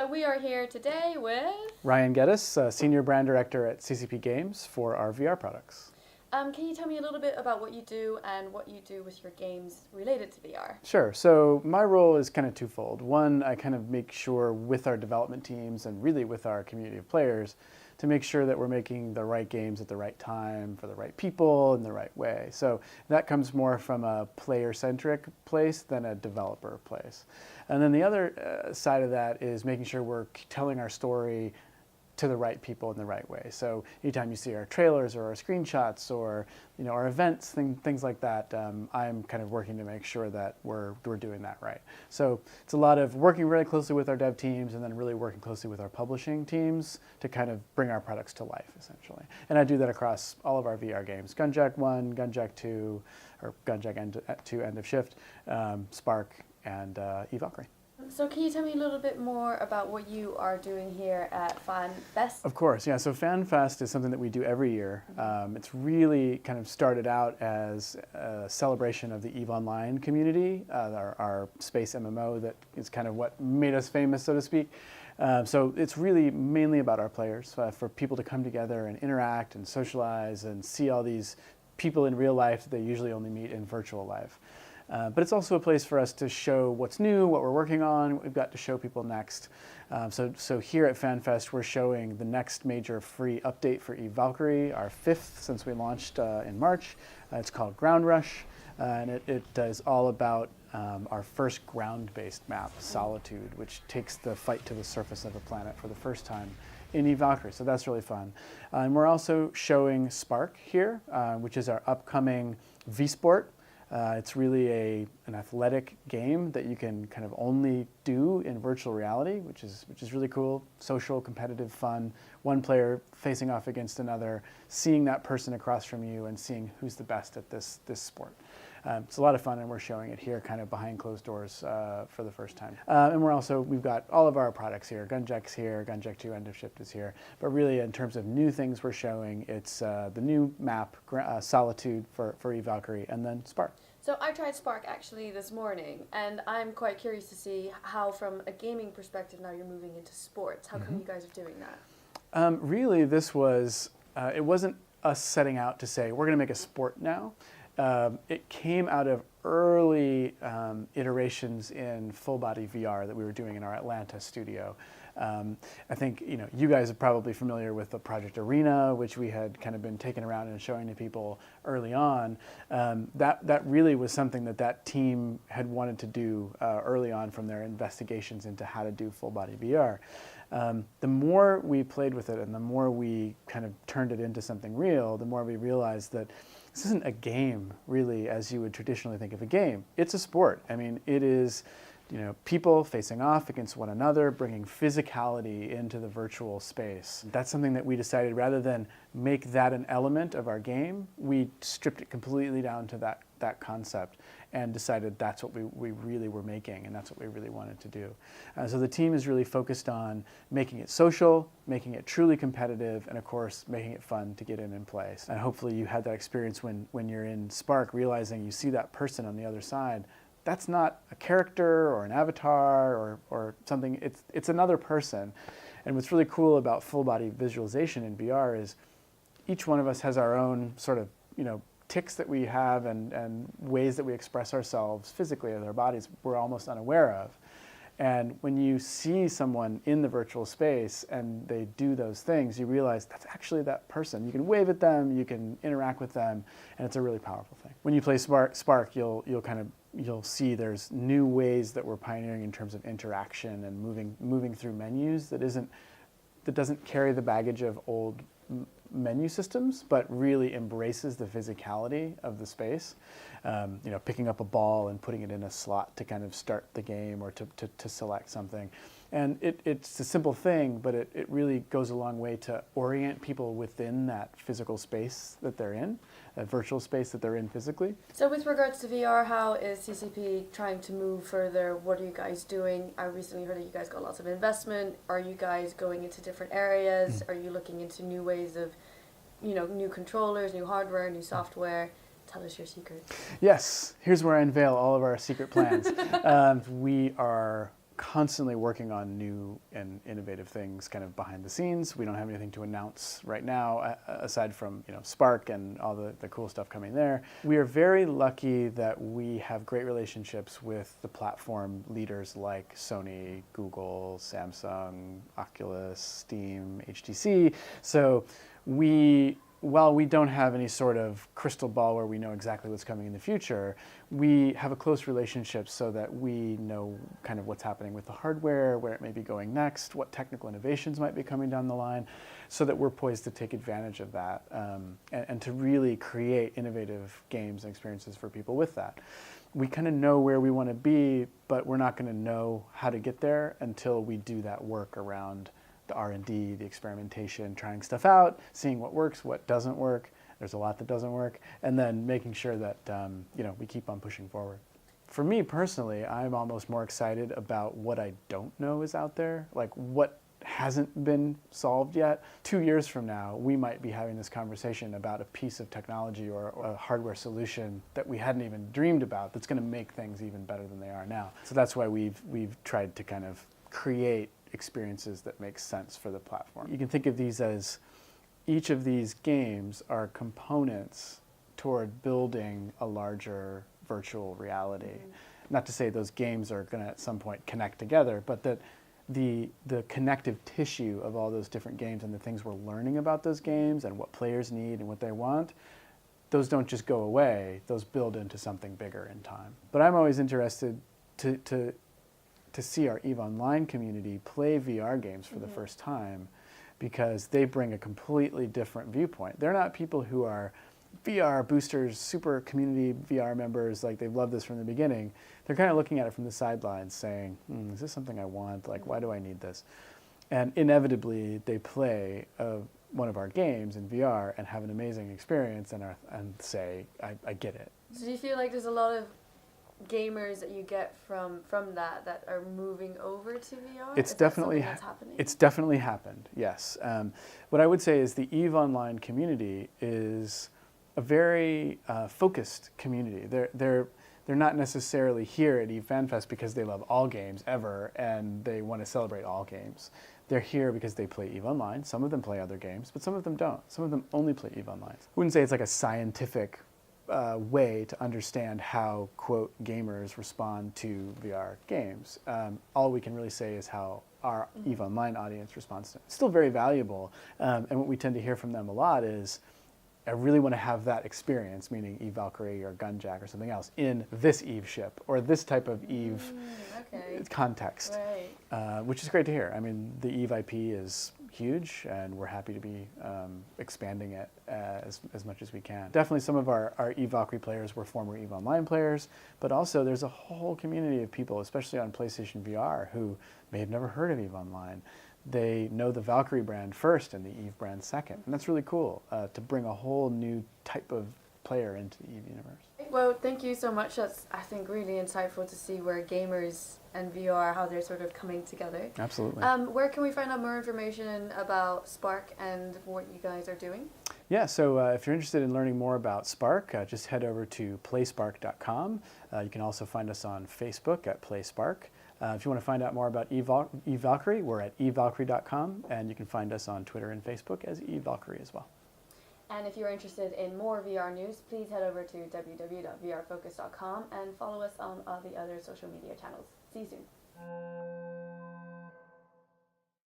So we are here today with... Ryan Geddes, Senior Brand Director at CCP Games for our VR products. Can you tell me a little bit about what you do and what you do with your games related to VR? Sure. So my role is kind of twofold. One, I kind of make sure with our development teams and really with our community of players to make sure that we're making the right games at the right time for the right people in the right way. So that comes more from a player-centric place than a developer place. And then the other side of that is making sure we're telling our story to the right people in the right way. So anytime you see our trailers or our screenshots or our events, things like that, I'm kind of working to make sure that we're doing that right. So it's a lot of working really closely with our dev teams and then really working closely with our publishing teams to kind of bring our products to life, essentially. And I do that across all of our VR games: Gunjack 1, Gunjack 2, or Gunjack 2 End of Shift, Sparc, and Valkyrie. So can you tell me a little bit more about what you are doing here at FanFest? Of course, yeah. So FanFest is something that we do every year. It's really kind of started out as a celebration of the EVE Online community, our space MMO that is kind of what made us famous, so to speak. So it's really mainly about our players, for people to come together and interact and socialize and see all these people in real life that they usually only meet in virtual life. But it's also a place for us to show what's new, what we're working on, what we've got to show people next. So here at FanFest, we're showing the next major free update for Valkyrie, our 5th since we launched in March. It's called Ground Rush, and it is all about our first ground-based map, Solitude, which takes the fight to the surface of a planet for the first time in Valkyrie. So that's really fun. And we're also showing Sparc here, which is our upcoming V-Sport. It's really an athletic game that you can kind of only do in virtual reality, which is really cool. Social, competitive, fun. One player facing off against another, seeing that person across from you and seeing who's the best at this sport. It's a lot of fun, and we're showing it here kind of behind closed doors for the first time. And we've got all of our products here. Gunjack's here, Gunjack 2 End of Shift is here. But really, in terms of new things we're showing, it's the new map, Solitude for Valkyrie, and then Sparc. So I tried Sparc actually this morning, and I'm quite curious to see how, from a gaming perspective, now you're moving into sports. How come you guys are doing that? Really, this was, it wasn't us setting out to say, we're going to make a sport now. It came out of early iterations in full-body VR that we were doing in our Atlanta studio. I think you guys are probably familiar with the Project Arena, which we had kind of been taking around and showing to people early on. That really was something that team had wanted to do early on from their investigations into how to do full-body VR. The more we played with it and the more we kind of turned it into something real, the more we realized that this isn't a game, really, as you would traditionally think of a game. It's a sport. I mean, it is people facing off against one another, bringing physicality into the virtual space. That's something that we decided, rather than make that an element of our game, we stripped it completely down to that concept and decided that's what we really were making, and that's what we really wanted to do. So the team is really focused on making it social, making it truly competitive, and of course, making it fun to get in and play. And hopefully you had that experience when you're in Sparc, realizing you see that person on the other side. That's not a character or an avatar or something, it's another person. And what's really cool about full body visualization in VR is each one of us has our own sort of, tics that we have and ways that we express ourselves physically with our bodies we're almost unaware of. And when you see someone in the virtual space and they do those things, you realize that's actually that person. You can wave at them, you can interact with them, and it's a really powerful thing. When you play Sparc, you'll see there's new ways that we're pioneering in terms of interaction and moving through menus that doesn't carry the baggage of old menu systems, but really embraces the physicality of the space. Picking up a ball and putting it in a slot to kind of start the game or to select something. And it's a simple thing, but it really goes a long way to orient people within that physical space that they're in, that virtual space that they're in physically. So with regards to VR, how is CCP trying to move further? What are you guys doing? I recently heard that you guys got lots of investment. Are you guys going into different areas? Are you looking into new ways of, new controllers, new hardware, new software? Tell us your secret. Yes, here's where I unveil all of our secret plans. We are constantly working on new and innovative things kind of behind the scenes. We don't have anything to announce right now aside from Sparc and all the cool stuff coming there. We are very lucky that we have great relationships with the platform leaders like Sony, Google, Samsung, Oculus, Steam, HTC. So while we don't have any sort of crystal ball where we know exactly what's coming in the future, we have a close relationship so that we know kind of what's happening with the hardware, where it may be going next, what technical innovations might be coming down the line, so that we're poised to take advantage of that and to really create innovative games and experiences for people with that. We kind of know where we want to be, but we're not going to know how to get there until we do that work around the R&D, the experimentation, trying stuff out, seeing what works, what doesn't work. There's a lot that doesn't work, and then making sure that we keep on pushing forward. For me personally, I'm almost more excited about what I don't know is out there, like what hasn't been solved yet. 2 years from now, we might be having this conversation about a piece of technology or a hardware solution that we hadn't even dreamed about that's going to make things even better than they are now. So that's why we've tried to kind of create experiences that make sense for the platform. You can think of these as each of these games are components toward building a larger virtual reality. Mm-hmm. Not to say those games are going to at some point connect together, but that the connective tissue of all those different games and the things we're learning about those games and what players need and what they want, those don't just go away, those build into something bigger in time. But I'm always interested to see our EVE Online community play VR games for the first time, because they bring a completely different viewpoint. They're not people who are VR boosters, super community VR members, like they've loved this from the beginning. They're kind of looking at it from the sidelines saying, is this something I want? Like, why do I need this? And inevitably, they play one of our games in VR and have an amazing experience and say, I get it. So do you feel like there's a lot of gamers that you get from that are moving over to VR? It's definitely happening. It's definitely happened. Yes. What I would say is the EVE Online community is a very focused community. They're not necessarily here at EVE FanFest because they love all games ever and they want to celebrate all games. They're here because they play EVE Online. Some of them play other games, but some of them don't. Some of them only play EVE Online. I wouldn't say it's like a scientific way to understand how, quote, gamers respond to VR games. All we can really say is how our EVE Online audience responds to it. It's still very valuable, and what we tend to hear from them a lot is, I really want to have that experience, meaning EVE Valkyrie or Gunjack or something else, in this EVE ship or this type of EVE context, right. Which is great to hear. I mean, the EVE IP is huge, and we're happy to be expanding it as much as we can. Definitely some of our EVE Valkyrie players were former EVE Online players, but also there's a whole community of people, especially on PlayStation VR, who may have never heard of EVE Online. They know the Valkyrie brand first and the EVE brand second, and that's really cool to bring a whole new type of player into the EVE universe. Well, thank you so much. That's, I think, really insightful to see where gamers and VR, how they're sort of coming together. Absolutely. Where can we find out more information about Sparc and what you guys are doing? Yeah, so if you're interested in learning more about Sparc, just head over to playsparc.com. You can also find us on Facebook at PlaySparc. If you want to find out more about EVE Valkyrie, we're at evevalkyrie.com, and you can find us on Twitter and Facebook as EVE Valkyrie as well. And if you're interested in more VR news, please head over to www.vrfocus.com and follow us on all the other social media channels. See you soon.